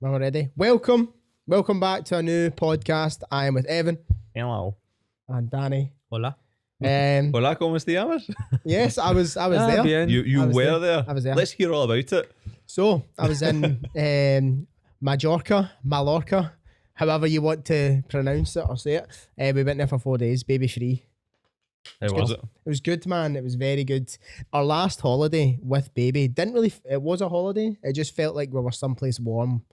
We're ready. Welcome back to a new podcast. I am with Evan Hello. and Danny. Hola. Hola, ¿cómo estamos? Yes, I was there. Bien. You I was were there. I was there. Let's hear all about it. So I was in Mallorca, however you want to pronounce it or say it. We went there for 4 days, baby free. How was it? It was good, man. It was very good. Our last holiday with baby didn't really. It was a holiday. It just felt like we were someplace warm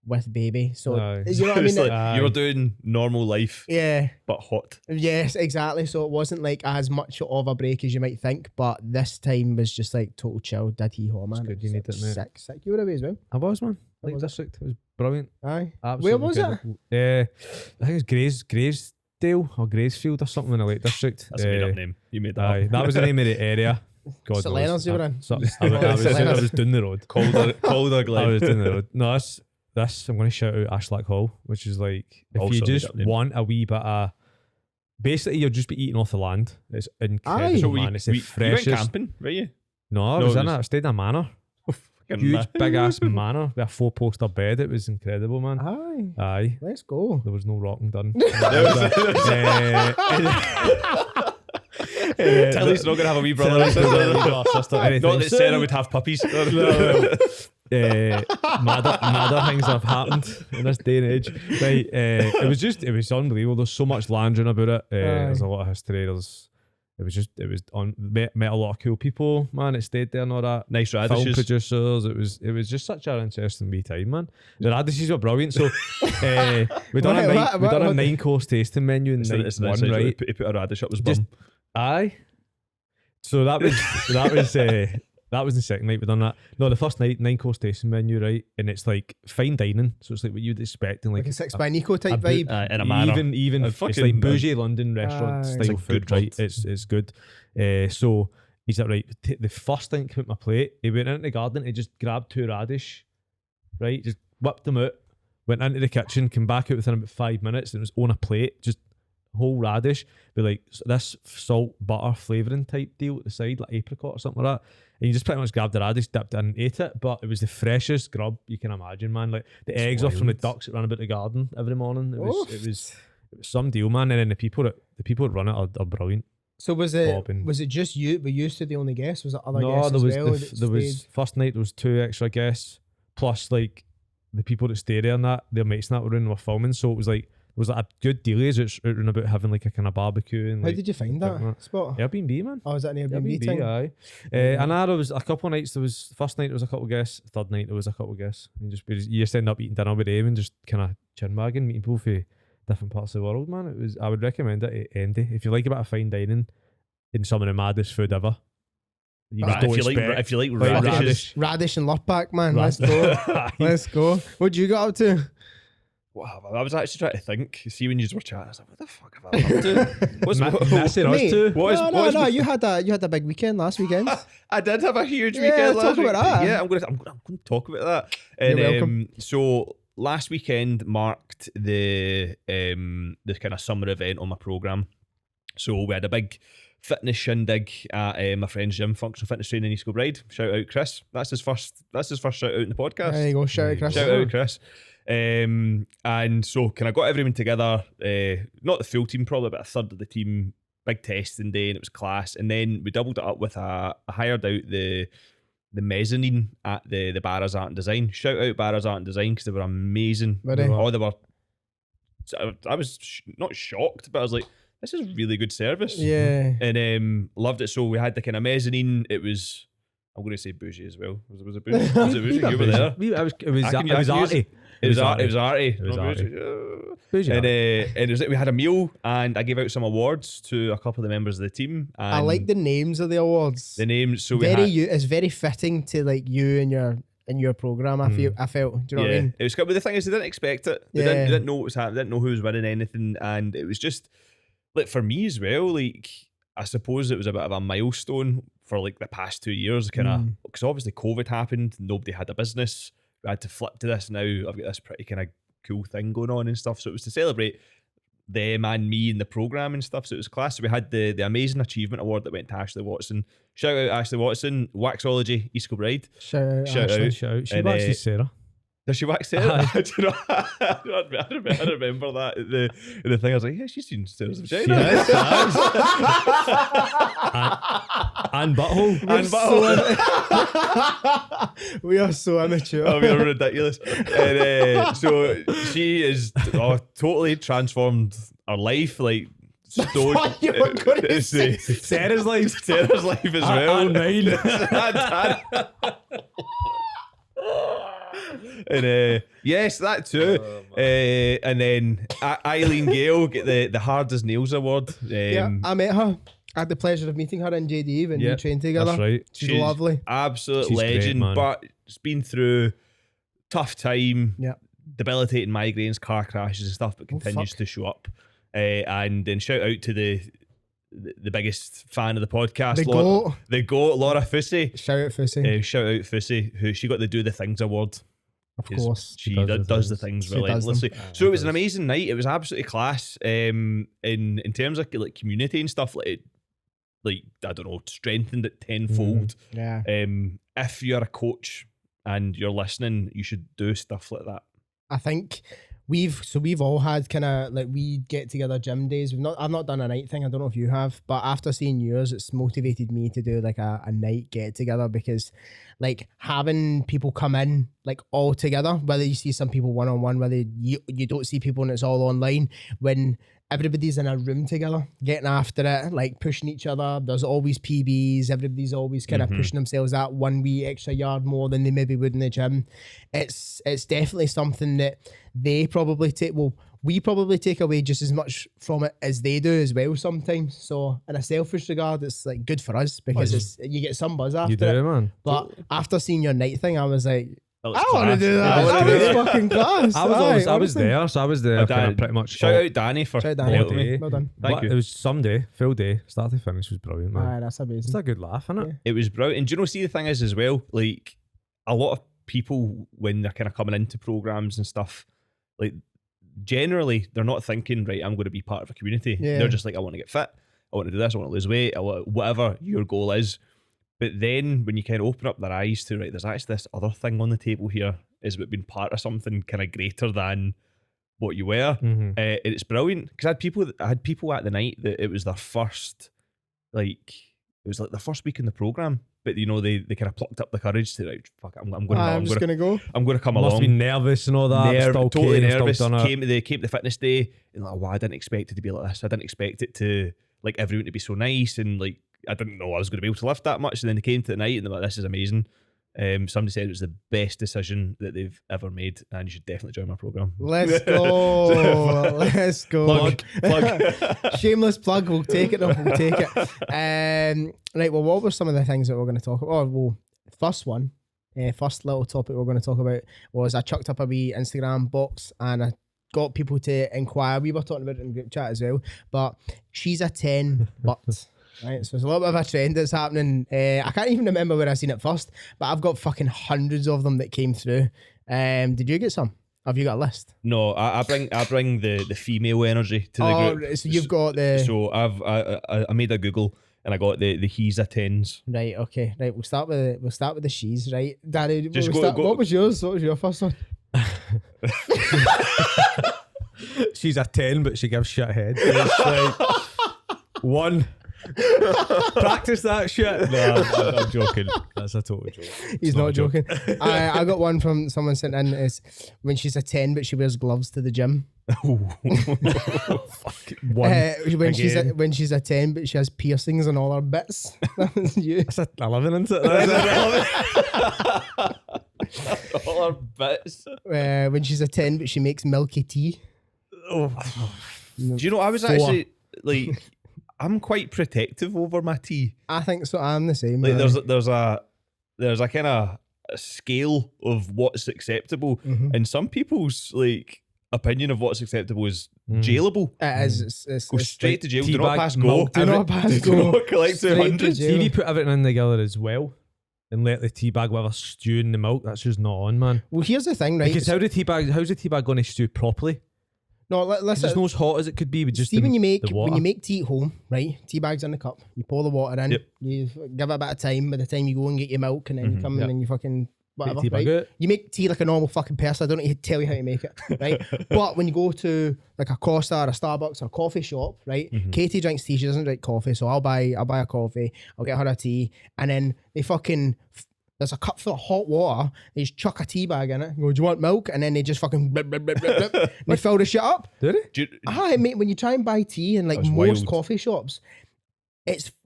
with baby. So Aye. you know what I It's mean? like you were doing normal life, Yeah. but hot. Yes, exactly. So it wasn't like as much of a break as you might think, but this time was just like total chill. Did he ho, man? good, you need it, mate. Sick. You were away as well. I was, man. How Lake was it? District. It was brilliant. Aye. Absolutely Where was it? incredible. I think it was Graysdale or Gracefield or something in the Lake District. That's a made up name. You made that Aye, up. that was the name of the area. God St. knows. Leonard's you were in? So, I was down the road. Calder I Glen. was down the road. No, this I'm going to shout out Ashlack Hall, which is like, if Also you made just up name. want a wee bit of, basically you'll just be eating off the land. It's incredible, Aye. So man. It's the you went freshest. camping, were you? No, I No, was it in was- it. I stayed in a manor. Fucking Huge, ma- big ass manor with a 4-poster bed. It was incredible, man. Aye. Aye. Let's go. There was no rocking done. Tilly's not going to have a wee brother or sister. Not that Sarah would have puppies. Madder things have happened in this day and age. Right, it was unbelievable. There's so much landing about it. There's a lot of history. Met a lot of cool people, man. It stayed there and all that. Nice Film radishes. producers. It was just such an interesting wee time, man. The radishes were brilliant. So we done a What- 9-course tasting menu in night It's one, right? He put a radish up his Just- bum. Aye. So that was the second night we done that. No, the first night 9-course tasting menu, right? And it's like fine dining, so it's like what you'd expect in Like a 6 by Nico type a vibe. In a manner. even A it's fucking- like bougie London restaurant Aye. style It's like food, good right? food. It's good. So he's like, right, the first thing that came out my plate, he went into the garden, he just grabbed 2 radish, right? Just whipped them out, went into the kitchen, came back out within about 5 minutes, and it was on a plate, just whole radish, but like this salt butter flavouring type deal at the side, like apricot or something like that. And you just pretty much grabbed the radish, dipped it in and ate it. But it was the freshest grub you can imagine, man. Like the eggs off from the wild. ducks that ran about the garden every morning. It Oof. was some deal, man. And then the people that run it are brilliant. So was Bobbing. it just you? Were you two the only guests? Was it other No, guests there was as well? that there was stayed? first night there was 2 extra guests plus like the people that stay there and that their mates and that were in were filming. So it was like a good dealies out and about having like a kind of barbecue and How like did you find like that spot? Airbnb, man. Oh, was that an Airbnb thing? aye. And there was a couple of nights. There was first night there was a couple of guests. Third night there was a couple of guests. And you just end up eating dinner with them and just kind of chin wagging, meeting people from different parts of the world, man. I would recommend it to Andy if you like a bit of fine dining in some of the maddest food ever. You just don't If expect. you like Like radishes. Radish and Lurpak, man. Let's Radish. go. Let's go. What'd you get up to? Wow, I was actually trying to think. See, when you were chatting, I was like, what the fuck have I been up to? Missing us Mate, too. What is- no, what is- no. You had a big weekend last weekend. I did have a huge Yeah, weekend talk last week. about that. Yeah, I'm going to talk about that. And, You're welcome. So last weekend marked the kind of summer event on my program. So we had a big fitness shindig at my friend's gym, Functional Fitness Training in East Kilbride. Shout out Chris. That's his first shout out in the podcast. There you go. Shout out, Chris. Shout out Chris. And so kind of got everyone together, not the full team probably, but a third of the team, big testing day, and it was class. And then we doubled it up with I hired out the mezzanine at the Barras Art and Design. Shout out Barras Art and Design because they were amazing. Were they? Oh, they were. I was not shocked, but I was like, this is really good service. Yeah. And loved it. So we had the kind of mezzanine. It was, I'm going to say bougie as well. Was it bougie? Was it bougie? You were there. It was I can use- arty. It was arty. It was Not arty. bougie. Bougie And, arty. and it was like we had a meal and I gave out some awards to a couple of the members of the team. And I like the names of the awards. the names. So we very had, it's very fitting to like you and your program. I felt. Do you know what I mean? It was good. But the thing is, they didn't expect it. They Yeah. didn't know what was happening. They didn't know who was winning anything. And it was just like for me as well. Like I suppose it was a bit of a milestone for like the past 2 years. Kind of because obviously COVID happened. Nobody had a business. We had to flip to this now. I've got this pretty kind of cool thing going on and stuff. So it was to celebrate them and me in the program and stuff. So it was class. So we had the amazing achievement award that went to Ashley Watson. Shout out Ashley Watson, Waxology, East Kilbride. Shout out. Shout Ashley. out. Shout out. She And, was actually Sarah. Does she wax hair? Do you know, I remember that. The thing, I was like, yeah, she's seen Sarah's She vagina. has. And butthole. And butthole. We are so immature. Oh, we are ridiculous. And so she is totally transformed her life. Like, stone. What you were gonna say. Sarah's life. Sarah's life as well. And mine. And yes, that too. And then Eileen Gale get the Hard as Nails award. Yeah, I met her. I had the pleasure of meeting her in JD when we trained together. That's right. She's lovely. Absolute She's great, legend, man. but it's been through tough time, Yeah. debilitating migraines, car crashes and stuff, but continues to show up. And then shout out to the biggest fan of the podcast, The GOAT. the GOAT, Laura Fussy. Shout out Fussy. Shout out Fussy, who she got the Do the Things award. Of course. She does does the the things She does them. relentlessly. So it was an amazing night. It was absolutely class. In terms of like community and stuff, like I don't know, strengthened it tenfold. Yeah. If you're a coach and you're listening, you should do stuff like that. I think we've all had kind of like we get together gym days. I've not done a night thing. I don't know if you have, but after seeing yours, it's motivated me to do like a night get together because like having people come in like all together, whether you see some people one-on-one, whether you don't see people and it's all online, when everybody's in a room together, getting after it, like pushing each other. There's always PBs. Everybody's always kind of pushing themselves that 1 wee extra yard more than they maybe would in the gym. It's definitely something that they probably take. Well, we probably take away just as much from it as they do as well sometimes. So in a selfish regard, it's like good for us because you get some buzz after You do, it. man. But after seeing your night thing, I was like, That was I want to class. do that. That was That great. was fucking class. I was Aye, always, I was honestly. there, so I was there kind Dan, of pretty much. Shout all- out Danny for Shout out all Danny. day. Well done. Thank But you. It was some day, full day, start to finish was brilliant, man. Aye, that's It's amazing. a good laugh, isn't it? Yeah. It was brilliant. And do you know, see the thing is as well, like a lot of people when they're kind of coming into programs and stuff, like generally they're not thinking, right, I'm going to be part of a community. Yeah. They're just like, I want to get fit, I want to do this, I want to lose weight, whatever your goal is. But then when you kind of open up their eyes to, right, there's actually this other thing on the table here, is about being part of something kind of greater than what you were. Mm-hmm. And it's brilliant because I had people at the night that it was their first, like, it was like the first week in the program, but you know they kind of plucked up the courage to, like, fuck it, I'm going I'm just to gonna go. I'm going to come Must along. have been nervous and all that. but still Totally came, still nervous. done it. Came to the fitness day and like, wow, I didn't expect it to be like this. I didn't expect it to, like, everyone to be so nice, and like I didn't know I was going to be able to lift that much. And then they came to the night and they're like, this is amazing. Somebody said it was the best decision that they've ever made, and you should definitely join my program. Let's go. Let's go. Plug. Shameless plug. We'll take it. We'll take it. Right. Well, what were some of the things that we're going to talk about? Oh, well, first little topic we're going to talk about was I chucked up a wee Instagram box and I got people to inquire. We were talking about it in group chat as well, but she's a 10 but. Right, so there's a little bit of a trend that's happening. I can't even remember where I seen it first, but I've got fucking hundreds of them that came through. Did you get some? Have you got a list? No, I bring the female energy to the group. Right, so you've got the So I made a Google and I got the he's a tens. right. Okay, right. We'll start with the she's. Right, Danny. Just we'll go- start- go- What was yours? What was your first one? She's a 10, but she gives shit head. It's like, 1. Practice that shit. No, I'm joking. That's a total joke. He's It's not a joke. joking. I got one from someone sent in. Is when she's a 10, but she wears gloves to the gym. One. When she's a 10, but she has piercings on all her bits. That was you. That's a 11, isn't it? That's All our bits. When she's a 10, but she makes milky tea. Do you know, I was 4. actually like, I'm quite protective over my tea. I think so. I'm the same. Like, man. there's a kind of scale of what's acceptable, Mhm. and some people's like opinion of what's acceptable is jailable. It is. It's Go straight to jail. tea Do not bag, pass go. milk, Do not pass Do go. not collect Straight to 200. jail. TV put everything in together as well and let the tea bag with a stew in the milk. That's just not on, man. Well, here's the thing, right? Because how's the tea bag going to stew properly? No, It's let's just not as hot as it could be with just see when the you make water. tea at home, right? Tea bags in the cup. You pour the water in. Yep. You give it a bit of time. By the time you go and get your milk, and then you come Yep. and then you fucking whatever. tea Right? bag out. You make tea like a normal fucking person. I don't need to tell you how to make it, right? But when you go to like a Costa or a Starbucks or a coffee shop, right? Katie drinks tea. She doesn't drink coffee, so I'll buy a coffee. I'll get her a tea, and then they fucking. There's a cup full of hot water. They just chuck a tea bag in it. Go, do you want milk? And then they just fucking blip, blip, blip, blip, blip. They fill the shit up. Do they? Do you- Hi, mate. When you try and buy tea in like That's most wild. coffee shops,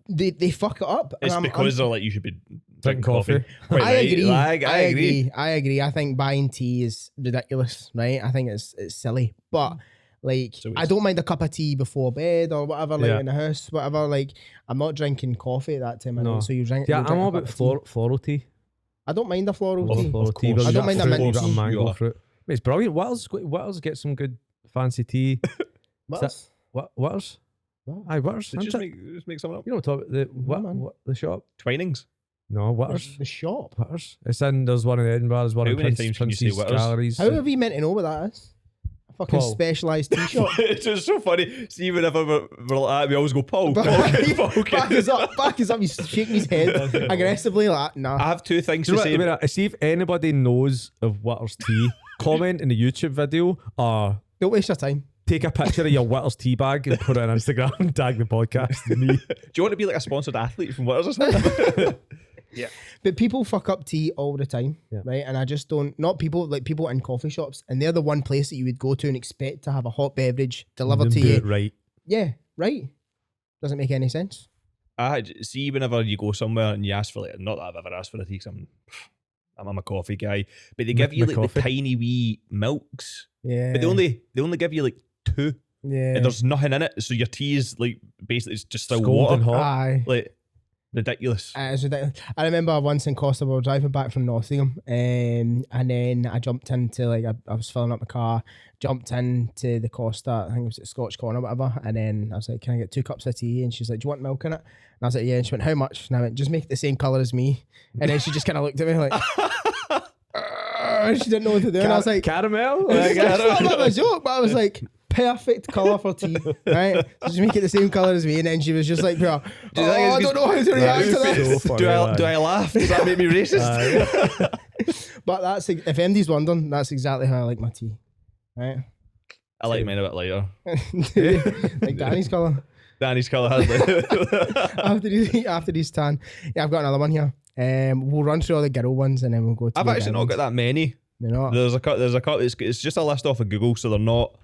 they fuck it up. And It's I'm- because they're like, you should be drinking Drinking coffee. coffee. Quite I right. agree. Like, I agree. I agree. I think buying tea is ridiculous, right? I think it's silly. But like So I don't mind a cup of tea before bed or whatever, like Yeah. in the house, whatever. Like I'm not drinking coffee at that time. No. So you drink. Yeah, you drink I'm a all cup about of tea. floral tea. I don't mind a floral Love tea. floral tea. course. but I don't you mind got a fruit, mint you got tea. mango Yeah. fruit. Mate, it's brilliant. What else get some good fancy tea? What Is that- else? What else? What? Aye, Waters. Did you just make something up? You don't talk about the man. what the shop? Twinings. No, Waters. The shop. Waters. It's in. There's one in Edinburgh. There's one How in many times can you say Prince's Waters? Galleries. How have you meant to know what that is? A fucking Paul. specialised tea shop. It's just so funny. See, whenever we're like that, we always go, Paul. Back Paul. is up. He's shaking his head aggressively like that. Nah. I have two things Do you to know say. what, I mean, see if anybody knows of Waters tea, comment in the YouTube video or Don't waste your time. take a picture of your Waters tea bag and put it on Instagram and tag the podcast and me. Do you want to be like a sponsored athlete from Waters or something? But people fuck up tea all the time, Yeah. right? And I just don't, not people, like people in coffee shops, and they're the one place that you would go to and expect to have a hot beverage delivered to Do you. it right. Yeah, right. Doesn't make any sense. See, whenever you go somewhere and you ask for like, not that I've ever asked for a tea, 'cause I'm a coffee guy, but they give you like McCoffee. the tiny wee milks, Yeah. but they only give you like two, yeah. and there's nothing in it, so your tea is like basically it's just still Scalding water, hot. Aye. like ridiculous. It's ridiculous. I remember once in Costa, we were driving back from Nottingham, and then I jumped into like I was filling up my car, jumped into the Costa, I think it was at Scotch Corner or whatever, and then I was like, "Can I get 2 cups of tea?" And she's like, "Do you want milk in it?" And I was like, "Yeah." And she went, "How much?" And I went, "Just make it the same color as me." And then she just kind of looked at me like, she didn't know what to do, and I was like, caramel. "It's not about my joke," but I was like, perfect colour for tea, right? So just make it the same colour as me, and then she was just like, "Bro, Do you think it's I don't know how to react to so this." funny, do man. I laugh? Does that make me racist? But that's, if MD's wondering, that's exactly how I like my tea, right? I like mine a bit lighter. Like Danny's colour. Danny's colour has like. after he's tan. Yeah, I've got another one here. We'll run through all the girl ones and then we'll go to I've the actually guy not got ones. that many. You know what? There's a couple. It's just a list off of Google, so they're not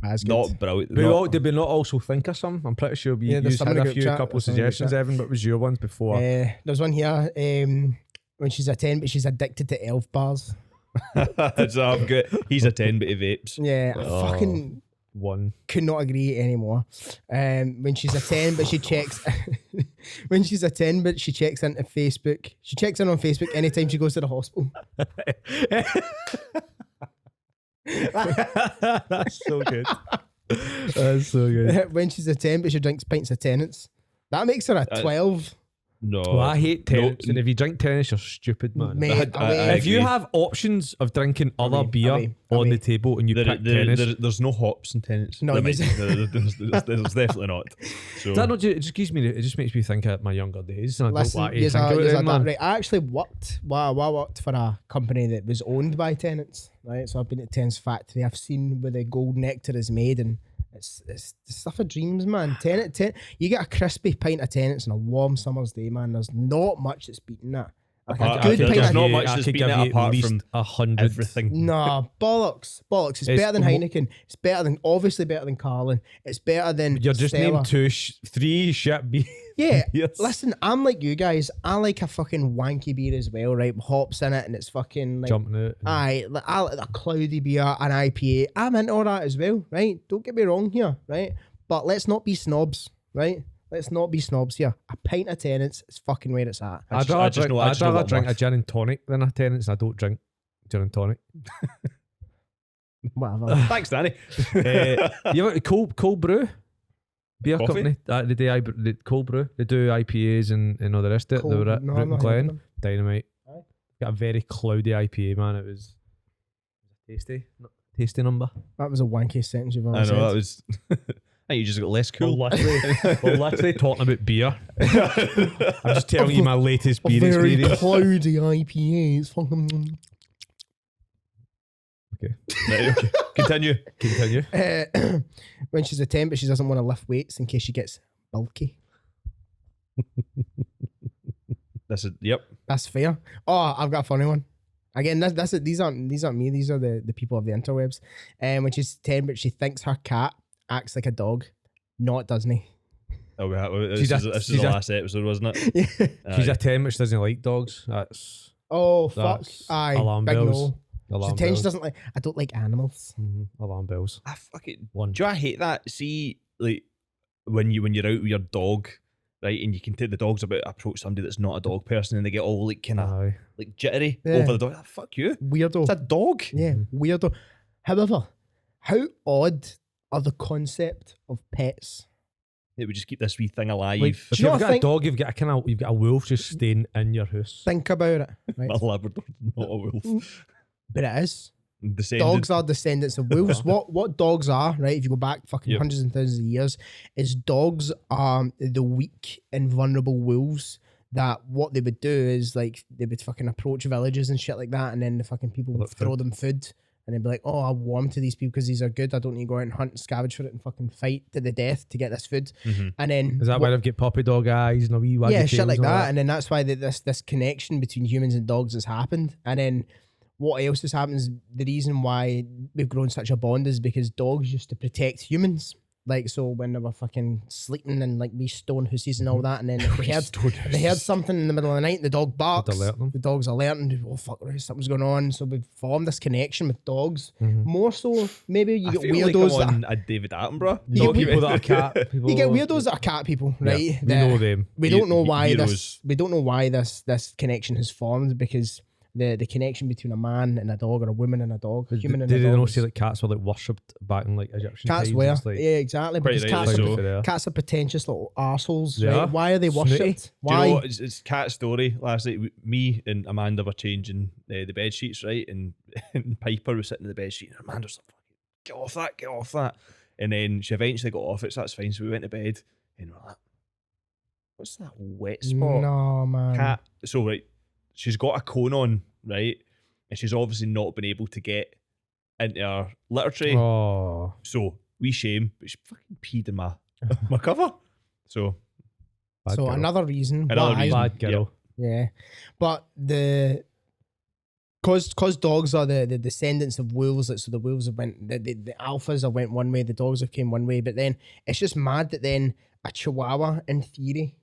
That's good. not brilliant. Did we not also think of some? I'm pretty sure we Yeah, there's used some had in a the few group chat, couple there's some in the group suggestions, chat. Evan. What was your ones before? There's one here. When she's a 10, but she's addicted to elf bars. So I'm good. He's a 10, but he vapes. Yeah, I Oh. fucking One. could not agree anymore. When she's a 10, but she checks. When she's a 10, but she checks into Facebook. She checks in on Facebook anytime she goes to the hospital. That's so good. That's so good. When she's a 10, but she drinks pints of Tennent's. That makes her a 12. No. Well, I hate No, tennis, and if you drink tennis, you're stupid, man. Mate, I away. If you agree. have options of drinking other Away, beer away, on away. the table and you pick tennis, There's no hops in tennis. No, There might there's- be. There's definitely not. So Does that not it just gives me it just makes me think of my younger days, and I Listen, don't want to yes, think about yes, it, man. right. I actually worked. Well, I worked for a company that was owned by tenants, right? So I've been at Tenant's factory. I've seen where the gold nectar is made, and it's the stuff of dreams, man. Tenant, you get a crispy pint of Tenants on a warm summer's day, man. There's not much that's beating that. Like Apart- a good I pint there's of not give much you- I that's could beaten give it you apart at least from 100. everything. Nah, bollocks. It's It's better than mo- Heineken. It's better than, obviously better than Carlin. It's better than You're just Stella. named 3 shit beers. Yeah, Yes. listen, I'm like you guys. I like a fucking wanky beer as well, right? Hops in it, and it's fucking like, Jumping out. aye, like, I like a cloudy beer, an IPA. I'm into all that as well, right? Don't get me wrong here, right? But let's not be snobs, right? Let's not be snobs here. A pint of Tennent's is fucking where it's at. I'd I rather just drink, know- I I'd just know rather what drink I'm a gin and tonic than a tenants. I don't drink gin and tonic. Whatever. Thanks, Danny. You ever cold brew beer Coffee? company? They do the cold brew. They do IPAs and all the rest of it. They were at No, Root I'm and not heard of Glen. them. Dynamite. Aye. Got a very cloudy IPA, man. It was tasty. Tasty number. That was a wanky sentence you've ever I know said. that was. You just got less cool. We're literally talking about beer. I'm just telling you my latest beer Very experience. cloudy IPA. It's fucking. Okay. Right, okay. Continue. Continue. When she's a 10, but she doesn't want to lift weights in case she gets bulky. This is yep. That's fair. Oh, I've got a funny one. Again, that's it. These aren't me. These are the people of the interwebs. When she's 10, but she thinks her cat acts like a dog. No, it doesn't. Oh, this She's is a- the she's a- last episode, wasn't it? She's Aye. a 10 which doesn't like dogs. That's Oh fuck! That's Aye, alarm big bells. no. alarm She's 10. She bells. doesn't like. I don't like animals. Alarm bells. I fucking. One. Do you know I hate that? See, like when you're out with your dog, right, and you can take the dogs about to approach somebody that's not a dog person, and they get all like kind of Aye. like jittery Yeah. over the dog. Ah, fuck you! Weirdo. It's a dog. Yeah, weirdo. However, how odd are the concept of pets? It would just keep this wee thing alive. Like, if Do you know you've what I got think- a dog, you've got a wolf just staying in your house. Think about it. Right? My Labrador's not a wolf. But it is. Descended. Dogs are descendants of wolves. what dogs are, right? If you go back fucking Yep. hundreds and thousands of years, is dogs are the weak and vulnerable wolves. That what they would do is like they would fucking approach villages and shit like that, and then the fucking people would Look, throw them food, and they'd be like, "Oh, I'll warm to these people because these are good. I don't need to go out and hunt and scavenge for it and fucking fight to the death to get this food." Mhm. And then Is that what- why they've got puppy dog eyes and a wee waggy yeah, shit tails like and all that. And then that's why this connection between humans and dogs has happened. And then what else has happened is the reason why we've grown such a bond is because dogs used to protect humans. Like, so when they were fucking sleeping and like we stone hoosies and all that, and then if they heard something in the middle of the night, the dog barks, alert them. the dog's alerting, oh fuck, right, something's going on. So we've formed this connection with dogs. Mhm. More so, maybe you I get feel like weirdos I'm that on a David Attenborough. You get people that are cat. People, you get weirdos that are cat people, right? Yeah, we That- know them. we don't know why Heroes. this connection has formed because the connection between a man and a dog or a woman and a dog, a human and Did a they dog. not is- say like cats were like worshipped back in like Egyptian Cats times? were, It's like, yeah, exactly. Quite Because rightly cats, so. are, fair. cats are pretentious little assholes, They right? are. Why are they Snooty. worshipped? Do Why? you know what? It's cat story. Last night, me and Amanda were changing the bed sheets, right? And, and Piper was sitting in the bed sheet, and Amanda's like, get off that. And then she eventually got off it, so that's fine. So we went to bed, and we're like, what's that wet spot? No, man. Cat. So, right, she's got a cone on, right? And she's obviously not been able to get into her litter tray. oh, So, we shame, but she fucking peed in my, my cover. So, bad So girl. another reason Another why. reason. bad girl. Yeah, but because dogs are the descendants of wolves, like, so the wolves have went the alphas have went one way, the dogs have came one way, but then it's just mad that then a Chihuahua, in theory,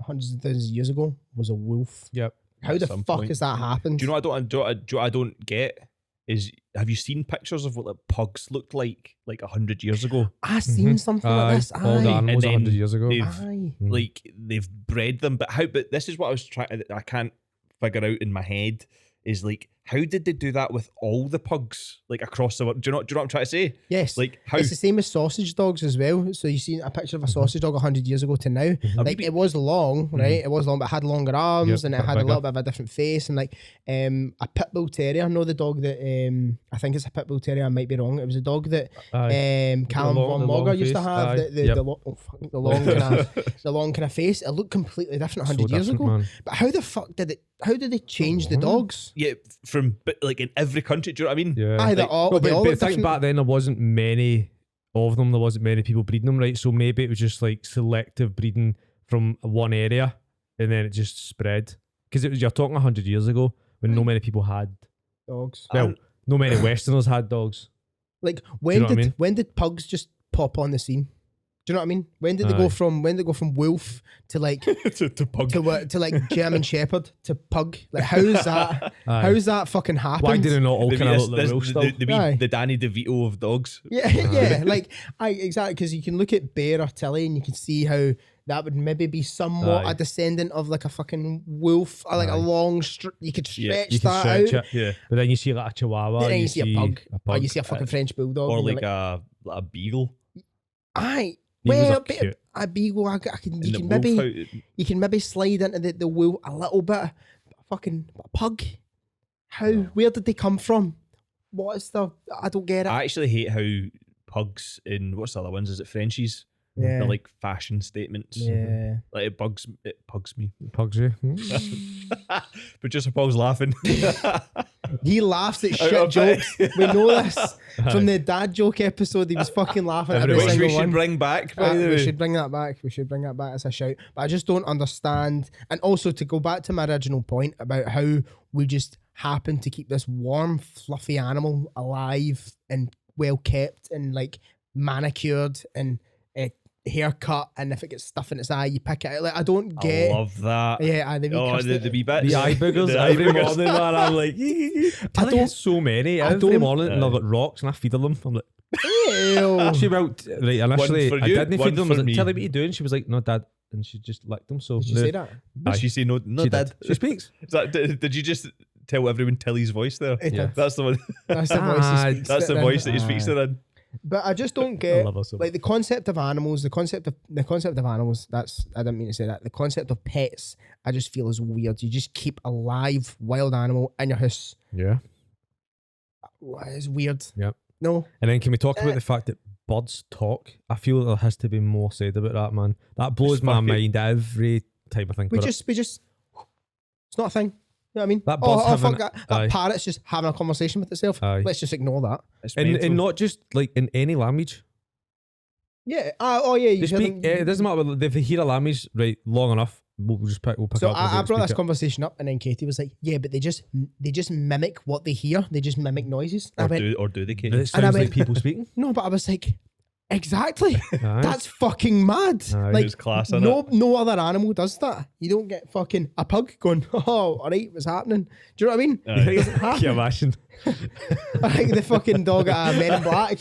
hundreds of thousands of years ago, was a wolf. Yep. How At the some fuck point. has that happened? do you know what I don't get? Is have you seen pictures of what like pugs looked like 100 years ago? I seen something like this. All the Aye. animals And 100 then years ago. they've- Aye. Mhm. Like they've bred them, but how? But this is what I was trying. I can't figure out in my head is like how did they do that with all the pugs like across the world? Do you know what I'm trying to say? Yes. Like how? It's the same as sausage dogs as well. So you see a picture of a sausage dog 100 years ago to now. Like maybe- it was long, right? It was long, but it had longer arms Yep, and it bit had a little bigger. bit of a different face. And like a pit bull terrier. I know the dog that I think it's a pit bull terrier. I might be wrong. It was a dog that Aye. Callum long- von the long Mogger used to face. have. Aye. The Yep. long the long kind of face. It looked completely different 100 So years different, ago. man. But how the fuck did it? How did they change the dogs? yeah, from but like in every country. Do you know what I mean? Yeah. Aye, they're like- all. Well, they all but look think different. back then there wasn't many of them. There wasn't many people breeding them, right? So maybe it was just like selective breeding from one area, and then it just spread. Because it was you're talking 100 years ago when no many people had. dogs. Well, no many Westerners had dogs. Like know when what I did mean? when did pugs just pop on the scene? Do you know what I mean? When did they Aye. go from wolf to like to pug. to like German Shepherd to pug? Like how's that? Aye. How's that fucking happened? Why did it not all The- kind of this- look like this- wolves still? Aye. the Danny DeVito of dogs. Yeah, yeah, like exactly because you can look at Bear or Tilly and you can see how that would maybe be somewhat Aye. a descendant of like a fucking wolf or like a Aye. long you could Yeah, stretch You can that stretch out. it. Yeah. But then you see like a Chihuahua. Then you see a pug. A Or you see a fucking French bulldog. Or and you're like a beagle. aye. He was Well, up cute. a beagle. I can, And you the can wolf maybe. out- You can maybe slide into the wolf a little bit. Fucking pug. How? Where did they come from? What is the? I don't get it. I actually hate how pugs in what's the other ones? Is it Frenchies? Yeah. They're like fashion statements. Yeah. Like it pugs me. Pugs you. Producer Paul's laughing. He laughs at Out shit of it. jokes. We know this from the dad joke episode. He was fucking laughing at every Everyone. Which single we should one. bring back, by the We way. should bring that back. We should bring that back as a shout. But I just don't understand. And also to go back to my original point about how we just happen to keep this warm, fluffy animal alive and well kept and like manicured and haircut. And if it gets stuff in its eye, you pick it out. Like I don't I get. love that. Yeah, the wee Oh, crusty- the wee bits. The eye boogers The eye every boogers. morning, man. I'm like, I don't- get so many I every don't- morning, and I've got rocks, and I feed her them. I'm like, Ew. actually, right, initially, for I you, didn't one feed them. I for was like, me. tell her what you doing. She was like, no, dad, and she just licked them. So Did you no, say that? Did she say no? No, she Dad. did. She speaks. Is that, did you just tell everyone Tilly's voice there? Yeah. That's the one. That's the voice. Dad. He speaks That's it the in. voice that he speaks to then. But I just don't I get love her so much. like the concept of animals, the concept of animals. That's I didn't mean to say that. The concept of pets, I just feel is weird. You just keep a live wild animal in your house. Yeah. It's weird. Yep. No, And then can we talk about the fact that birds talk? I feel there has to be more said about that, man. That blows It's my fucking- mind every time I think we about just it's not a thing. You know what I mean? That oh, bird's fuck having- that. aye. That parrot's just having a conversation with itself. Aye. Let's just ignore that. It's it. mental. And not just like in any language. Yeah. Oh yeah. You They hear speak. them- It doesn't matter whether if they hear a language right long enough. We'll pick So up. I brought this conversation. conversation up, and then Katie was like, "Yeah, but they just mimic what they hear. They just mimic noises." And I went, Or do they, Katie? It And I sounds went- like people speaking. "No," but I was like, "Exactly. Aye. That's fucking mad." Aye. Like It's class, innit? no other animal does that. You don't get fucking a pug going, "Oh, all right, what's happening?" Do you know what I mean? Aye. It doesn't happen. Can you imagine? Like the fucking dog at Men in Black.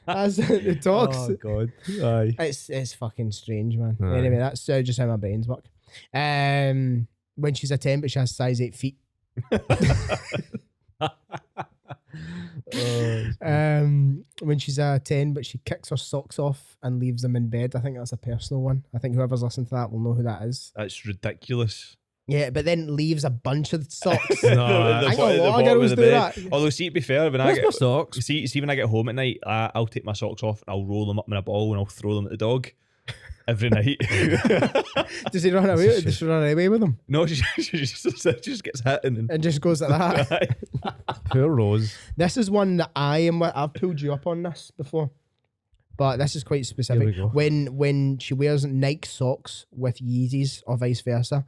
As the talks. Oh God. Aye. It's fucking strange, man. Aye. Anyway, that's just how my brains work. When she's a 10, but she has size 8 feet. When she's a 10, but she kicks her socks off and leaves them in bed. I think that's a personal one. I think whoever's listening to that will know who that is. That's ridiculous. Yeah, but then leaves a bunch of socks. No, I that's know a the lot of bottom girls the do bed. that. Although, see, to be fair, when I Where's my get socks? see when I get home at night, I'll take my socks off and I'll roll them up in a ball and I'll throw them at the dog every night. Does he run away? Does she run away with them No, she just gets hit and and just goes like that? Poor Rose. This is one that I've pulled you up on this before, but this is quite Here specific. we go. When she wears Nike socks with Yeezys or vice versa.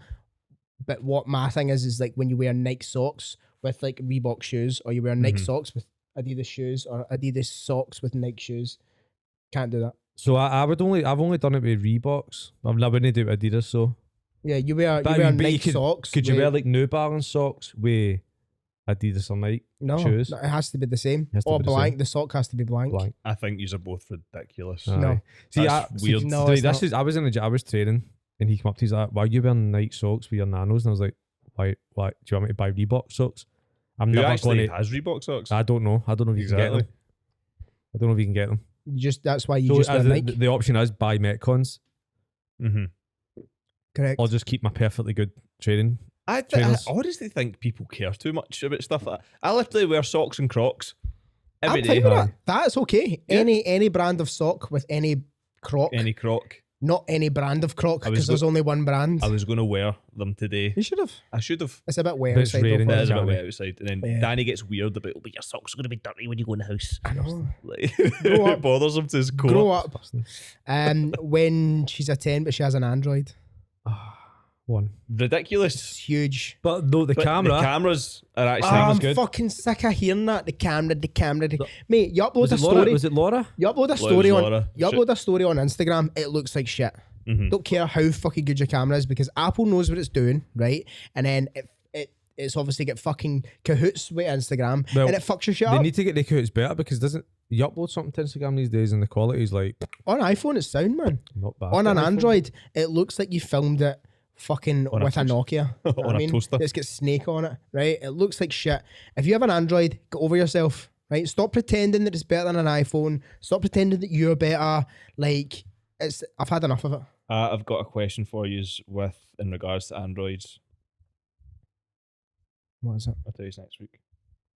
But what my thing is like when you wear Nike socks with like Reebok shoes, or you wear Nike Mhm. socks with Adidas shoes, or Adidas socks with Nike shoes. Can't do that. So I've only done it with Reeboks. I wouldn't do it with Adidas. So Yeah, you wear But you Nike could- socks. could you with- wear like New Balance socks with Adidas or Nike? no, shoes? no, it has to be the same. Has to Or be the blank. same. The sock has to be blank. Blank. I think these are both ridiculous. Aye. No. See, That's weird. No, Dude, it's this not. is. I was in the gym. I was training, and he came up to me. He's like, "Why are you wearing Nike socks with your nanos?" And I was like, "Why? Do you want me to buy Reebok socks?" I'm Who never actually going to. has Reebok socks? I don't know. I don't know if you can get Exactly. them. I don't know if you can get them. That's why you So just wear the, Nike. the option is buy Metcons Mm-hmm. Correct. or just keep my perfectly good training. I Trainers. honestly think people care too much about stuff like that. I literally wear socks and Crocs every I'm day. fine with Aye. that. That's okay. Yeah. Any brand of sock with any croc, Any Croc. not any brand of croc, I was because there's only one brand. I was going to wear them today. You should have. I should have. It's a bit wet But it's outside. though, raining. for It us. is a bit Danny. wet outside. And then Yeah. Danny gets weird about, but your socks are going to be dirty when you go in the house. I know. Like, Grow it up. bothers him to his core. Grow up. When she's a 10, but she has an Android. One. Ridiculous. It's huge. But no, the But camera. The cameras are actually. I'm good. fucking sick of hearing that. The camera. Mate, you upload was a it Laura? story. Was it Laura? You upload a was story on. Laura. You Shit. upload a story on Instagram. It looks like shit. Mhm. Don't care how fucking good your camera is, because Apple knows what it's doing, right? And then it's obviously get fucking cahoots with Instagram, Well, and it fucks your shit They up. need to get the cahoots better because doesn't you upload something to Instagram these days and the quality is like On iPhone, it's sound, man. not bad. On an iPhone. Android, it looks like you filmed it fucking On a with a toast- Nokia. You know what on I a mean? toaster. It's got Snake on it, right? It looks like shit. If you have an Android, get over yourself, right? Stop pretending that it's better than an iPhone. Stop pretending that you're better. Like, I've had enough of it. I've got a question for you in regards to Androids. What is it? I'll tell you next week.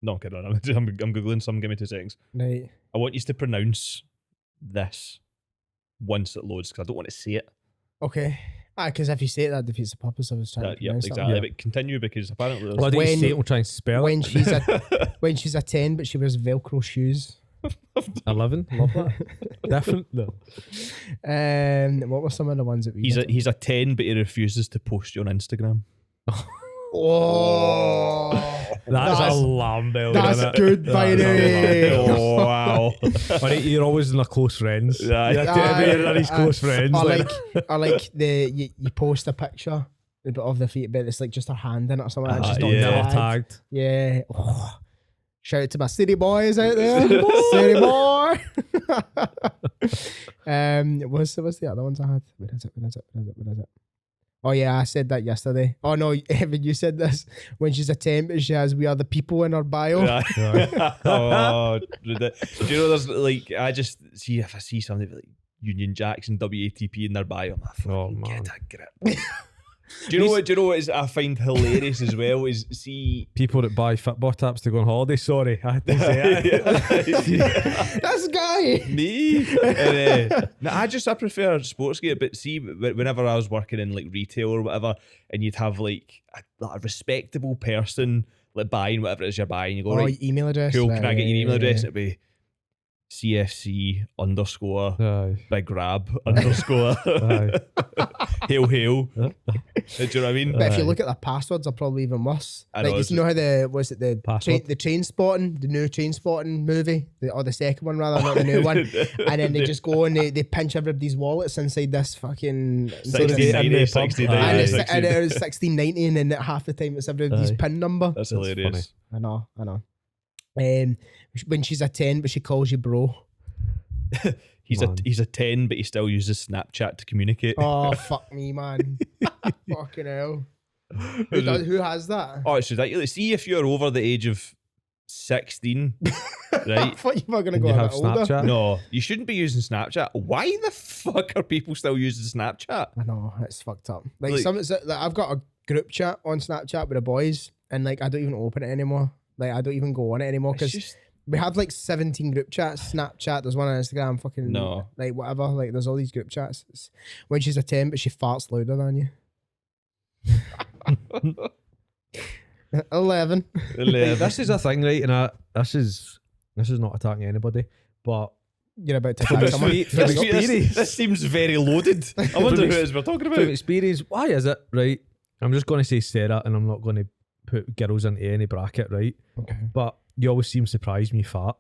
No, I'm kidding. I'm Googling some. Give me 2 seconds. Right. I want you to pronounce this once it loads because I don't want to say it. Okay. Because if you say it, that defeats the purpose. I was trying to Yep, pronounce that. exactly. But continue because apparently there's Why don't you When- say it? We'll try and spell When it. she's when she's a 10, but she wears Velcro shoes. 11. Love that. Definitely. What were some of the ones that we? he's a 10, but he refuses to post you on Instagram. Oh, That's a alarm bell. that's isn't it? good, by the way. Oh wow! Right, you're always in a close friends. Yeah. You have to be in these close friends. Or like you post a picture of the feet, but it's like just her hand in it or something. It's just not yeah. never tagged. tagged. Yeah. Oh. Shout out to my city boys out there. City boy. What's the other ones I had? What is it? Oh yeah, I said that yesterday. Oh no, Evan, you said this. When she's a 10, but she has "we are the people" in her bio. Oh, do you know there's like I just see if I see something like Union Jacks and WATP in their bio, I'm like, Oh, fucking man. get a grip. Do you know what is I find hilarious as well is see People that buy football taps to go on holiday. Sorry, I had to say it. That's Guy. me. No, I prefer Sportsgate, but see, whenever I was working in like retail or whatever, and you'd have like a respectable person like buying whatever it is you're buying, you go, Oh, right, email address. cool, Right, can I get your email address? yeah. And it'd be CFC _ Aye. big grab _ hail hail. Do you know what I mean? But if you look at the passwords, are probably even worse. I Like know, you know how the Password? train spotting, the new train spotting movie, or the second one rather, not the new one. And then they just go and they pinch everybody's wallets inside this fucking. inside this- 69, 69, And it's 69. and it was 1690, and then half the time it's everybody's Aye. pin number. That's That's hilarious. I know. When she's a 10, but she calls you bro. He's Man. a 10, but he still uses Snapchat to communicate. Oh fuck me, man! Fucking hell. Who has that? Oh, it's ridiculous. See if you're over the age of 16, I right? thought you were gonna And go you a have bit older. Snapchat? No, you shouldn't be using Snapchat. Why the fuck are people still using Snapchat? I know it's fucked up. Like, Like- I've got a group chat on Snapchat with the boys, and like I don't even open it anymore. Like I don't even go on it anymore It's because just we have like 17 group chats. Snapchat, there's one on Instagram. Fucking No. like whatever. Like there's all these group chats. When she's a 10, but she farts louder than you. 11. This is a thing, right? And this is not attacking anybody, but You're about to From attack someone. experience. this seems very loaded. I wonder who it is we're talking from about. experience, why is it, right? I'm just going to say Sarah, and I'm not going to put girls into any bracket, right? Okay. But you always seem surprised when you fart.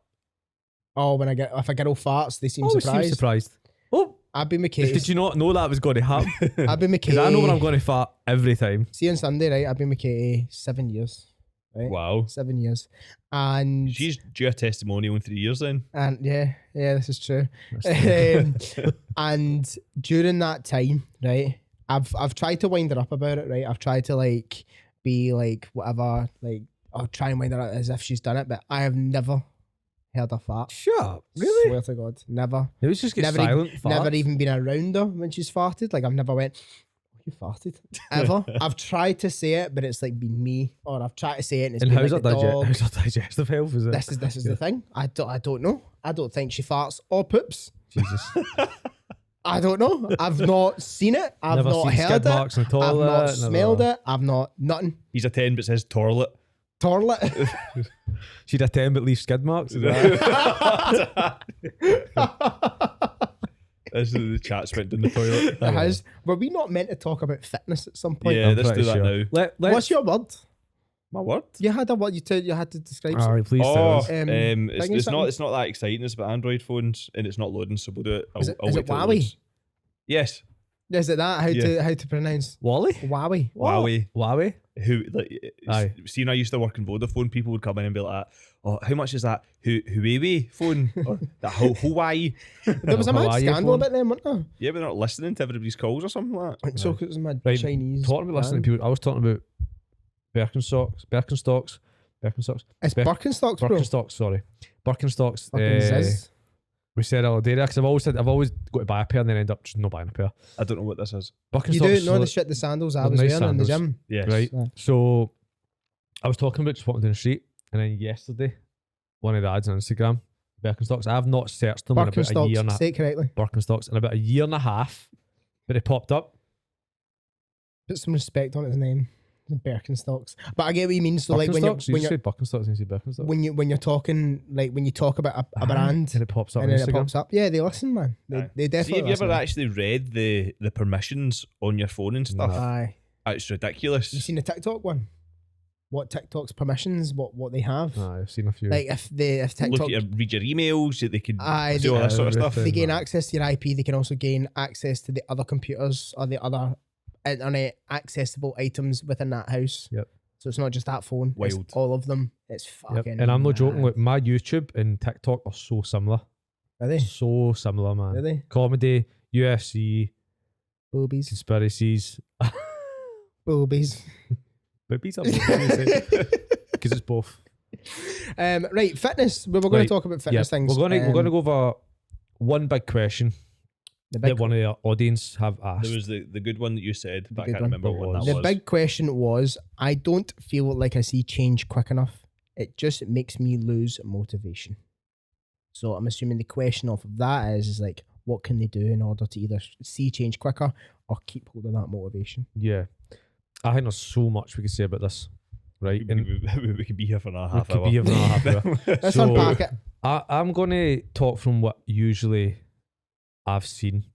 Oh, if a girl farts, they seem Always surprised. seem surprised. Oh, I've been McKay. did you not know that was going to happen? I've been Because I know when I'm McKay. going to fart every time. See you on Sunday, right? I've been McKay 7 years. Right? Wow. 7 years. And She's due a testimonial in 3 years then. and yeah, this is true. That's And during that time, right, I've tried to wind her up about it, right? I've tried to like be like whatever, like I'll try and wind her up as if she's done it, but I have never heard her fart. Shut up. Really? Swear to God, never. It was just get Never silent. Never farts. even been around her when she's farted. Like I've never went, you farted ever. I've tried to say it, but it's like been me, or I've tried to say it and it's And been how's like her the dog. how's her digestive health? Is it? This is the thing. I don't know. I don't think she farts or poops. Jesus. I don't know. I've not seen it. I've Never not seen heard skid it. marks in the I've toilet. not never- smelled it. I've not nothing. He's a 10 but says toilet. Toilet. She'd attend but leave skid marks. Is that? This is the chat's went in the toilet. It has. Were we not meant to talk about fitness at some point? Yeah, I'm let's do pretty that sure. now. Let's, What's your word? My word? You had a word. You had to describe. All right, please tell Oh, us. it's thing is something? it's not that exciting. It's about Android phones and it's not loading, so we'll do it. Is it wait till Huawei? loads. Yes, Is it that? How to pronounce Wally? Huawei? Huawei. Huawei? Who like? Aye. See, when I used to work in Vodafone, people would come in and be like, "Oh, how much is that Huawei phone or that Hawaii?" There was a mad Hawaii scandal phone. about them, wasn't there? Yeah, but they're not listening to everybody's calls or something like that. I think so, 'cause it was my Right, Chinese. Talking about listening to band. people, I was talking about Birkenstocks. Birkenstocks. It's Bir- Birkenstocks, bro. Birkenstocks, sorry. Birkenstocks. Fucking Ziz. We said all day because I've always got to buy a pair and then end up just not buying a pair. I don't know what this is. Birkenstocks. You do know so- the shit, the sandals I they're was nice wearing in the sandals. gym. Yes. Right. Yeah. So I was talking about just walking down the street, and then yesterday, one of the ads on Instagram Birkenstocks. I've not searched them in about a year and Birkenstocks, a say it correctly. Birkenstocks in about a year and a half, but it popped up. Put some respect on his name. The Birkenstocks. But I get what you mean. So like when Birkenstocks? you're You say Birkenstocks and you say Birkenstocks. when you're talking, like when you talk about a brand and it pops up and on then it Instagram. pops up. Yeah, they listen, man. Aye. They See, definitely have you ever listen. actually read the permissions on your phone and stuff? No. Aye. It's ridiculous. You seen the TikTok one? What TikTok's permissions? What they have? I've seen a few. Like if TikTok Look at read your emails, they could Aye, do all they- that sort of stuff. Everything. they gain man. access to your IP, they can also gain access to the other computers or the other internet accessible items within that house. Yep. So it's not just that phone. It's Wild. all of them. It's Yep. fucking. And I'm not joking. mad. Like my YouTube and TikTok are so similar. Are they? So similar, man. Are they? Comedy, UFC, Boobies. conspiracies. Boobies. Boobies are because it's both. Right, fitness. We were going Right, to talk about fitness things. We're gonna go over one big question the that big, one of the audience have asked. There was the good one that you said, but I good can't one. remember There what was. that the was. big question was, I don't feel like I see change quick enough. It just makes me lose motivation. So I'm assuming the question off of that is like, what can they do in order to either see change quicker or keep hold of that motivation? Yeah, I think there's so much we could say about this, right? And we could be here for another we half could hour. be here for another half hour. Let's So- unpack it. I'm gonna talk from what usually I've seen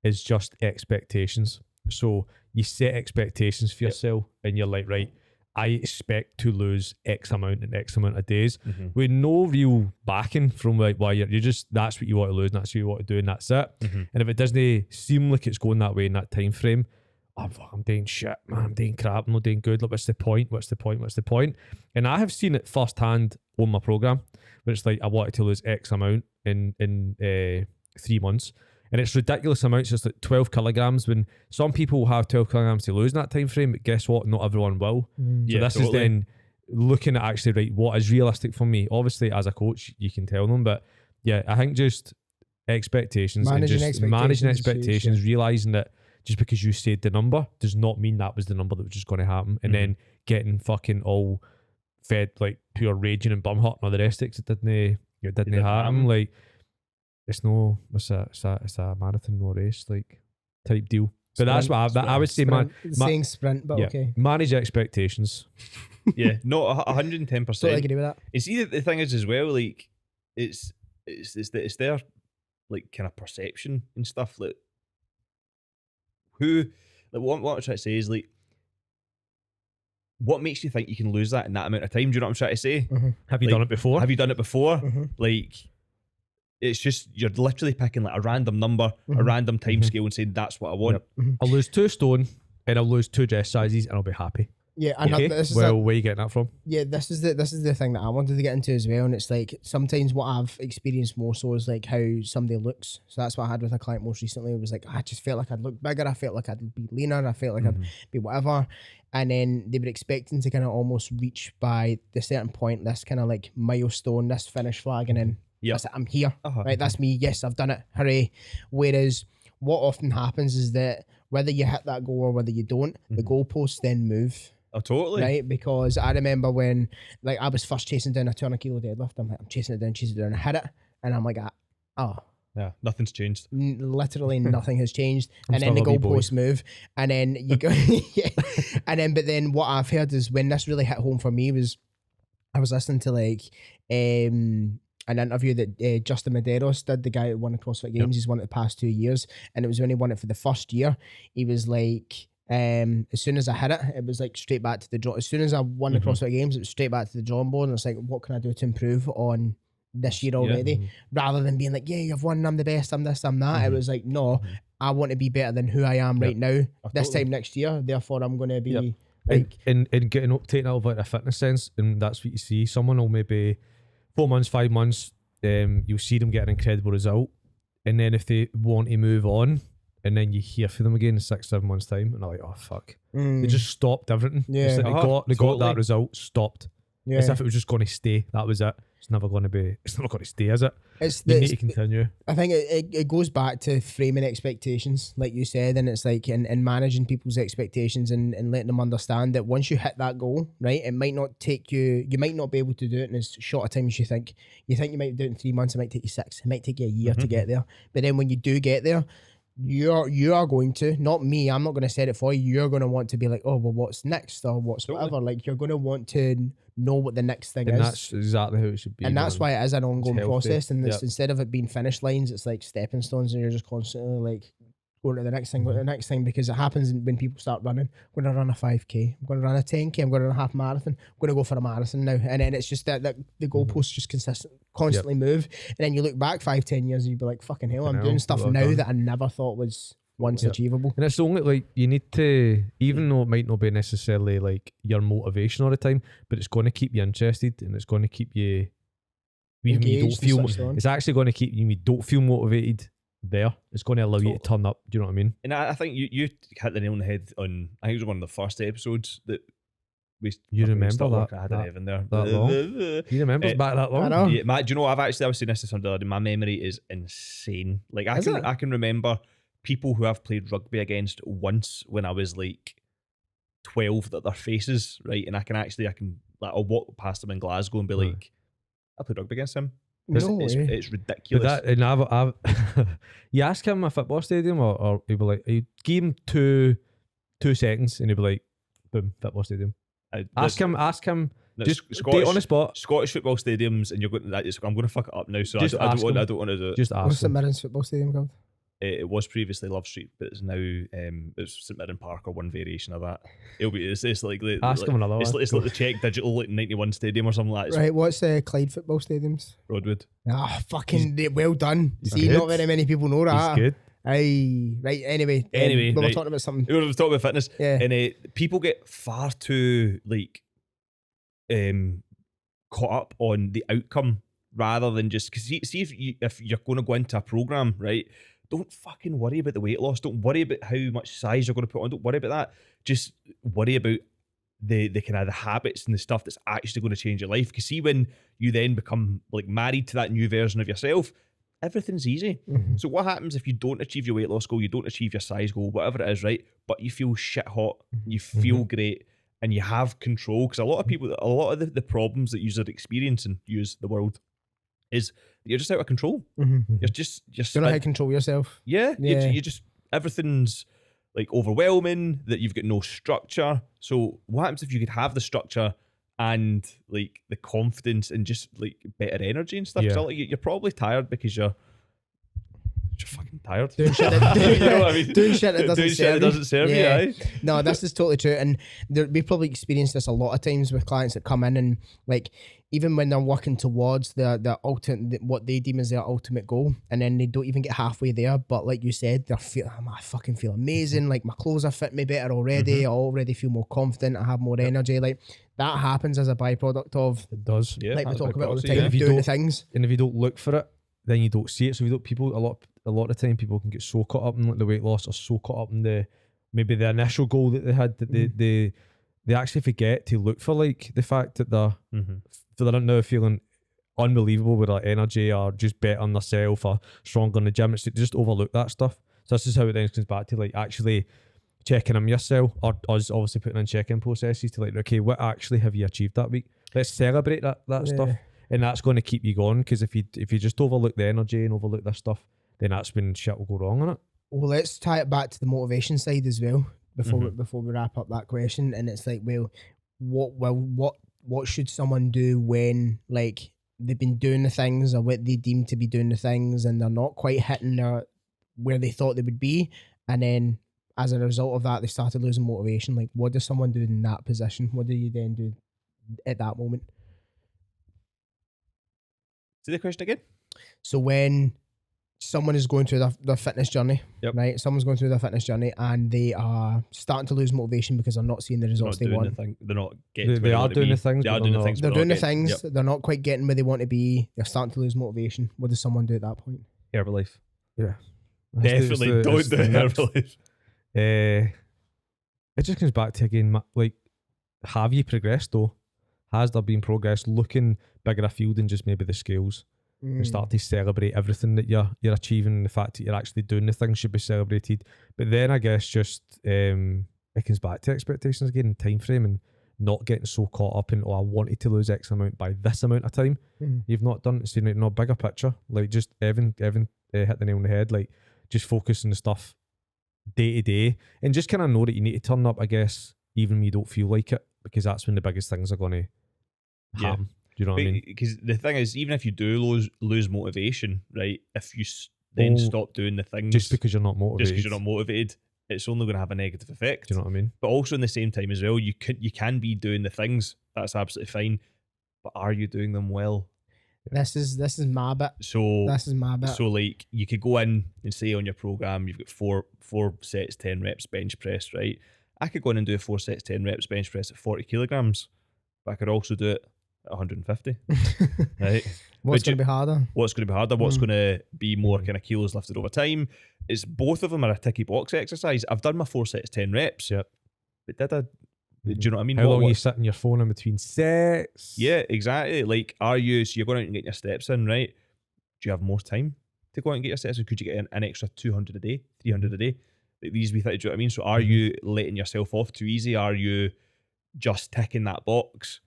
is just expectations. So you set expectations for Yep. yourself, and you're like, right, I expect to lose X amount in X amount of days, Mhm. with no real backing from like why you're just that's what you want to lose, and that's what you want to do, and that's it. Mhm. And if it doesn't seem like it's going that way in that time frame, I'm doing shit, man. I'm doing crap. I'm not doing good. Like, what's the point? What's the point? What's the point? And I have seen it firsthand on my program, where it's like I wanted to lose X amount in 3 months, and it's ridiculous amounts. It's like 12 kilograms. When some people will have 12 kilograms to lose in that time frame, but guess what? Not everyone will. So Yeah, this totally. is then looking at actually right what is realistic for me. Obviously, as a coach, you can tell them, but yeah, I think just expectations Managing and just managing expectations is huge, expectations, realizing that just because you said the number does not mean that was the number that was just going to happen, and Mhm. then getting fucking all fed like pure raging and bum hurt and all the rest of it, 'cause it didn't didn't happen. happen. Like it's a marathon, no race, like type deal. But that's what I would say, man. Saying sprint, but Yeah, okay. manage expectations. Yeah, no, 110%. Totally agree with that. And see, the thing is as well, like it's their like kind of perception and stuff. Like what I'm trying to say is like, what makes you think you can lose that in that amount of time? Do you know what I'm trying to say? Have you Like, done it before? Have you done it before? Mhm. Like, it's just you're literally picking like a random number, a Mhm. random time Mhm. scale, and saying that's what I want. I'll lose 2 stone and I'll lose 2 dress sizes and I'll be happy. Yeah, and Okay. this is Well, where are you getting that from? yeah, this is the thing that I wanted to get into as well. And it's like sometimes what I've experienced more so is like how somebody looks. So that's what I had with a client most recently. It was like I just felt like I'd look bigger, I felt like I'd be leaner, I felt like I'd be whatever. And then they were expecting to kind of almost reach by the certain point, this kind of like milestone, this finish flag, and then Yep. that's it, I'm here. Uh-huh. Right, that's me. Yes, I've done it. Hooray. Whereas what often happens is that whether you hit that goal or whether you don't, the goalposts then move. Oh, totally. Right, because I remember when like I was first chasing down a 200 kilo deadlift. I'm chasing it down, I hit it, and I'm like, oh, Yeah, nothing's changed. literally nothing has changed. I'm And then the still a wee boy. goalposts move, and then you go, yeah. But then what I've heard is when this really hit home for me was I was listening to like an interview that Justin Medeiros did, the guy who won the CrossFit Games. He's won it the past 2 years, and it was when he won it for the first year. He was like, as soon as I hit it, it was like straight back to the draw. As soon as I won the CrossFit Games, it was straight back to the drawing board, and it's like, what can I do to improve on this year already? Rather than being like, yeah, you've won, I'm the best, I'm this, I'm that. It was like, no, I want to be better than who I am right now. This totally. time next year, therefore I'm going to be Yep. like, and getting up, taking it over a fitness sense, and that's what you see. Someone will maybe 4 months, 5 months, you'll see them get an incredible result, and then if they want to move on, and then you hear from them again in 6, 7 months time, and they're like, oh fuck, they just stopped everything. Yeah. It's like they got Totally. that result, stopped. yeah. As if it was just going to stay. That was it. it's never going to stay, is it? It's You the, need to continue. I think it goes back to framing expectations, like you said, and it's like in managing people's expectations and letting them understand that once you hit that goal, right, it might not take you might not be able to do it in as short a time as you think. You think you might do it in 3 months, it might take you 6, it might take you a year to get there. But then when you do get there, you are going to, not me, I'm not going to set it for you, you're going to want to be like, oh, well, what's next, or what's whatever. Like, you're going to want to know what the next thing And is. that's exactly how it should be. And that's man. why it is an ongoing healthy. process. And Yep. instead of it being finish lines, it's like stepping stones, and you're just constantly like going to the next thing, going to the next thing, because it happens when people start running. I'm going to run a 5K, I'm going to run a 10K, I'm going to run a half marathon, I'm going to go for a marathon now. And then it's just that the goalposts just constantly move. And then you look back 5-10 years and you'd be like, fucking hell, I'm doing stuff well now done. that I never thought was once Yep. achievable. And it's only like you need to, even though it might not be necessarily like your motivation all the time, but it's going to keep you interested and it's going to keep you, even when you don't Engaged and feel, switched on. it's actually going to keep you, when you don't feel motivated there. It's going to allow you to turn up. Do you know what I mean? And I think you hit the nail on the head on, I think it was one of the first episodes that we You fucking remember started that- working. I had an that- Evan there. that long? You remember it's back that long? I know. Yeah, Matt, do you know what? I was saying this to somebody the other day, my memory is insane. Like Is it? I can remember people who I've played rugby against once when I was like 12 that their faces, right? And I can like, I'll walk past them in Glasgow and be Right. like, I played rugby against him. No It's way. But ridiculous. that, and I've you ask him in a football stadium, or he'd be like, you give him 2 seconds, and he'd be like, boom, football stadium. Ask him, no, just Scottish, do it on the spot. Scottish football stadiums, and you're going. I'm going to fuck it up now, so Just I ask don't him. want to do it. Just What's ask St him. Mirren's football stadium called? It was previously Love Street, but it's now it's St Mirren Park, or one variation of that. It's like the, Ask him another it's, one. it's like the Czech Digital like 91 Stadium or something like that. It's Right, what's Clyde football stadiums? Broadwood. Ah, fucking well done. he's See, good. not very many people know He's that. good. Aye, right. Anyway, we were right. talking about something. We were talking about fitness, Yeah. and people get far too like caught up on the outcome rather than just because see if you're going to go into a program, right? Don't fucking worry about the weight loss. Don't worry about how much size you're going to put on. Don't worry about that. Just worry about the kind of the habits and the stuff that's actually going to change your life. Because see, when you then become like married to that new version of yourself, everything's easy. Mhm. So what happens if you don't achieve your weight loss goal, you don't achieve your size goal, whatever it is, right? But you feel shit hot, you feel great, and you have control. Because a lot of the problems that you're experiencing, use the world, is you're just out of control. Mhm. You're You don't know how to control yourself. yeah, Yeah. You just everything's like overwhelming, that you've got no structure. So what happens if you could have the structure and like the confidence and just like better energy and stuff? 'Cause Yeah. like, you're probably tired because you're fucking tired. Doing shit You know what I mean? doing shit that doesn't Doing shit serve that you. doesn't serve Yeah. you, aye? No, this is totally true. And we probably experienced this a lot of times with clients that come in and like, even when they're working towards the ultimate, what they deem as their ultimate goal, and then they don't even get halfway there. But like you said, I fucking feel amazing. Like my clothes are fit me better already. I already feel more confident. I have more energy. Like that happens as a byproduct of, It does. Yeah, like we that's talk my about all the proxy, time, yeah. If you doing the don't- things. And if you don't look for it, then you don't see it. So if you don't, people a lot of time people can get so caught up in like the weight loss, or so caught up in maybe the initial goal that they had, that they actually forget to look for like the fact that they're now feeling unbelievable with their energy, or just better on themselves, or stronger in the gym. It's, they just overlook that stuff. So this is how it then comes back to like actually checking in yourself, or us obviously putting in check-in processes to like, okay, what actually have you achieved that week? Let's celebrate that stuff. Yeah. And that's going to keep you going, because if you just overlook the energy and overlook this stuff, then that's when shit will go wrong on it. Well, let's tie it back to the motivation side as well before we wrap up that question. And it's like, what should someone do when like they've been doing the things, or what they deem to be doing the things, and they're not quite hitting where they thought they would be, and then as a result of that they started losing motivation? Like, what does someone do in that position? What do you then do at that moment? See the question again? So when someone is going through their fitness journey, Yep. right? Someone's going through their fitness journey and they are starting to lose motivation because they're not seeing the They're results not they doing want. the thing. They're not getting. to They where are want to doing be. the things, They but are doing the they're things. They're but doing the not getting- things. Yep. They're not quite getting where they want to be. They're starting to lose motivation. What does someone do at that point? Herbalife. That's Definitely it's don't it's do the next- Herbalife. It just comes back to again, like, have you progressed though? has there been progress, looking bigger afield than just maybe the scales, and start to celebrate everything that you're achieving, and the fact that you're actually doing the things should be celebrated. But then I guess just it comes back to expectations again, and time frame, and not getting so caught up in, oh, I wanted to lose X amount by this amount of time. You've not done it, so you know, bigger picture. Like just Evan hit the nail on the head. Like just focus on the stuff day to day, and just kind of know that you need to turn up, I guess, even when you don't feel like it, because that's when the biggest things are going to happen. Do you know what I mean? Because the thing is, even if you do lose motivation, right? If you then stop doing the things just because you're not motivated, it's only going to have a negative effect. Do you know what I mean? But also in the same time as well, you can be doing the things. That's absolutely fine. But are you doing them well? This is my bit. So This is my bit. So like you could go in and say on your program you've got four sets 10 reps bench press, right? I could go in and do 4 sets 10 reps bench press at 40 kilograms, but I could also do it at 150. Right? What's going to be harder? What's going to be harder? What's going to be more kind of kilos lifted over time? It's both of them are a ticky box exercise. I've done my 4 sets 10 reps. Yep. But did I? Do you know what I mean? How long are you sitting your phone in between sets? Yeah, exactly. Like, are you, so you're going out and getting your steps in, right? Do you have more time to go out and get your steps in? Could you get an extra 200 a day, 300 a day? Like these wee things, do you know what I mean? So are you letting yourself off too easy? Are you just ticking that box?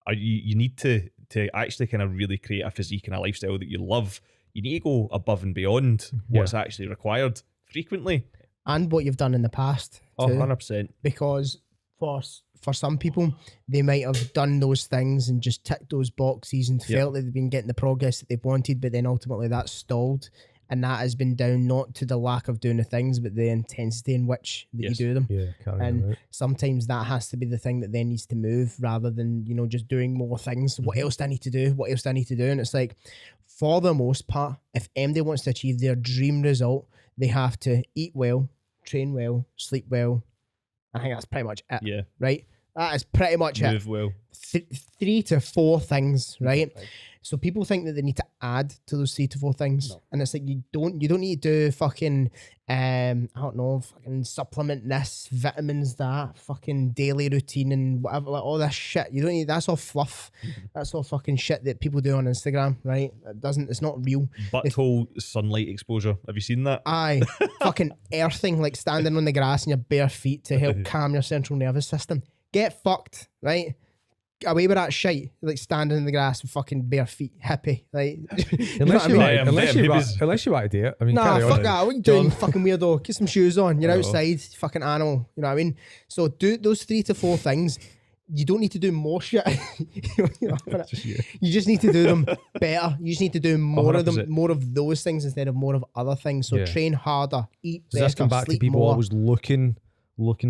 Are you need to actually kind of really create a physique and a lifestyle that you love. You need to go above and beyond what's actually required frequently. And what you've done in the past. Oh, 100%. Because for some people, they might have done those things and just ticked those boxes and felt that they've been getting the progress that they've wanted, but then ultimately that's stalled. And that has been down not to the lack of doing the things, but the intensity in which that you do them. Yeah, and sometimes that has to be the thing that then needs to move rather than, you know, just doing more things. What else do I need to do? What else do I need to do? And it's like, for the most part, if MD wants to achieve their dream result, they have to eat well, train well, sleep well. I think that's pretty much it. Yeah. Right? That is pretty much it. Move well. 3 to 4 things, right? So people think that they need to add to those 3 to 4 things, and it's like you don't need to do fucking I don't know, fucking supplement this, vitamins that, fucking daily routine and whatever, like all this shit. You don't need. That's all fluff. That's all fucking shit that people do on Instagram, right? It's not real. Butthole sunlight exposure. Have you seen that? Aye, fucking earthing, like standing on the grass in your bare feet to help calm your central nervous system. Get fucked, right? Away with that shite, like standing in the grass with fucking bare feet, hippie, like. Unless you want to do it. I mean, nah, fuck on. that. What are you doing, fucking weirdo? Get some shoes on. You're outside, fucking animal. You know what I mean? So do those 3 to 4 things. You don't need to do more shit. You just need to do them better. You just need to do more 100%. Of them, more of those things instead of more of other things. So train harder, eat better, this come back sleep to people more. always looking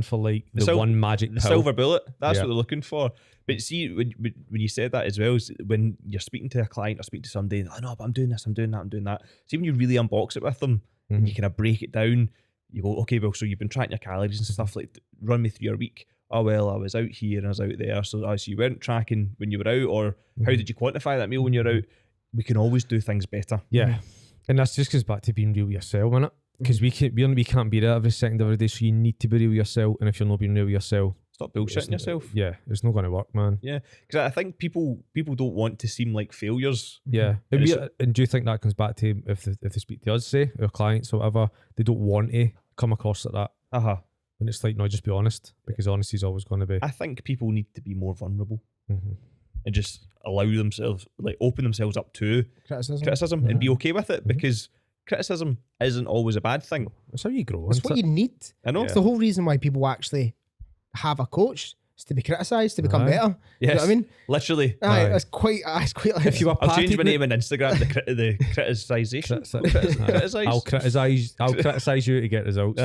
for like the one magic pill. Silver bullet. That's what they're looking for. But see, when you said that as well, when you're speaking to a client or speaking to somebody, oh no, but I'm doing this, I'm doing that, I'm doing that. See, when you really unbox it with them, and you kind of break it down, you go, okay, well, so you've been tracking your calories and stuff, like, run me through your week. Oh, well, I was out here and I was out there. So you weren't tracking when you were out, or how did you quantify that meal when you're out? We can always do things better. Yeah. And that's just goes back to being real yourself, innit? Because we can't be there every second of every day, so you need to be real yourself. And if you're not being real yourself, stop bullshitting yourself. Yeah, it's not going to work, man. Yeah, because I think people don't want to seem like failures. Yeah, and do you think that comes back to if they speak to us, say, our clients or whatever, they don't want to come across like that? And it's like, no, just be honest, because honesty is always going to be. I think people need to be more vulnerable and just allow themselves, like, open themselves up to criticism and be okay with it, because criticism isn't always a bad thing. That's how you grow. It's what you need. I know. It's the whole reason why people actually have a coach, is to be criticised, to become better. Yes. You know what I mean? Literally. It's quite like, if you were I'll change my name on Instagram, the criticisation. I'll criticise you to get results.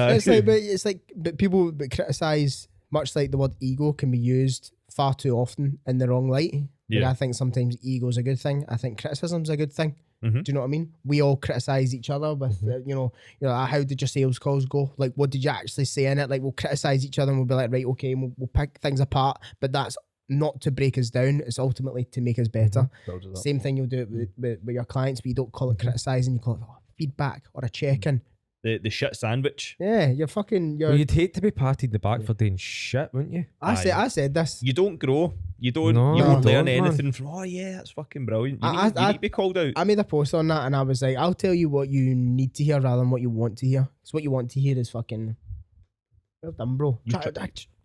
But people criticise, much like the word ego can be used far too often in the wrong light. Like, I think sometimes ego is a good thing. I think criticism's a good thing. Do you know what I mean? We all criticise each other with, you know, how did your sales calls go? Like, what did you actually say in it? Like, we'll criticise each other and we'll be like, right, okay, and we'll pick things apart. But that's not to break us down. It's ultimately to make us better. Same thing you'll do it with your clients, but you don't call it criticising. You call it feedback or a check-in. the shit sandwich. Yeah, you're fucking. Well, you'd hate to be patted in the back for doing shit, wouldn't you? I said this. You don't grow. You don't. No, you won't you learn don't, man. anything from. Oh yeah, that's fucking brilliant. You, I- need, you need to be called out. I made a post on that and I was like, I'll tell you what you need to hear rather than what you want to hear. Because what you want to hear is fucking. Well done, bro. You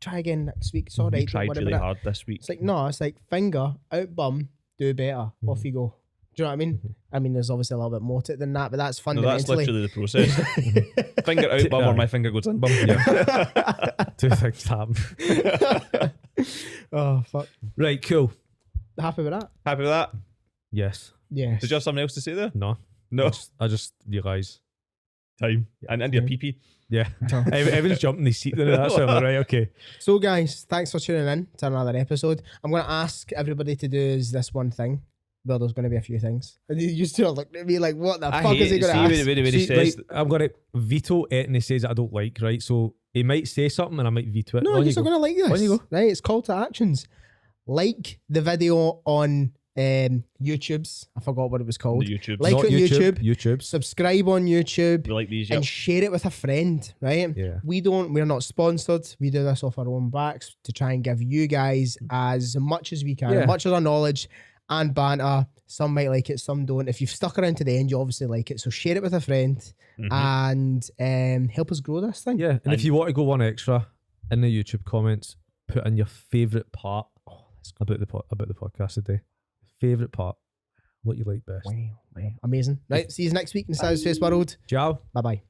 Try again next week. It's alright. You tried really hard this week. It's like, no, it's like finger, out bum, do better. Off you go. Do you know what I mean? I mean, there's obviously a little bit more to it than that, but that's No, that's fundamentally. literally the process. Finger out bum or my finger goes in bum. Two things happen. Oh, fuck. Right, cool. Happy with that? Happy with that? Yes. Yes. Did you have something else to say there? No. No. I just realise. Time. And your pee-pee. Yeah. Everyone's jumping the seat there. That's right. Okay. So, guys, thanks for tuning in to another episode. I'm going to ask everybody to do is this one thing. Well, there's going to be a few things. And you still look at me like, what the fuck is he going to ask? when he See, says right, I'm going to veto it and he says I don't like, right? So he might say something and I might veto it. No, On you're you still go. going to like this. On you go. Right, it's call to actions. Like the video on YouTube's. I forgot what it was called. the YouTube. Like Not on YouTube. YouTube's. Subscribe on YouTube. We like these. And Yep. share it with a friend, right? Yeah. We're not sponsored. We do this off our own backs to try and give you guys as much as we can, Yeah. much of our knowledge and banter. Some might like it, some don't. If you've stuck around to the end, you obviously like it. So share it with a friend and help us grow this thing. Yeah. And if you want to go one extra in the YouTube comments, put in your favourite part about the podcast today. Favourite part. What you like best. Wow. Amazing. Right, see you next week in the Savage Face World. Ciao. Bye-bye.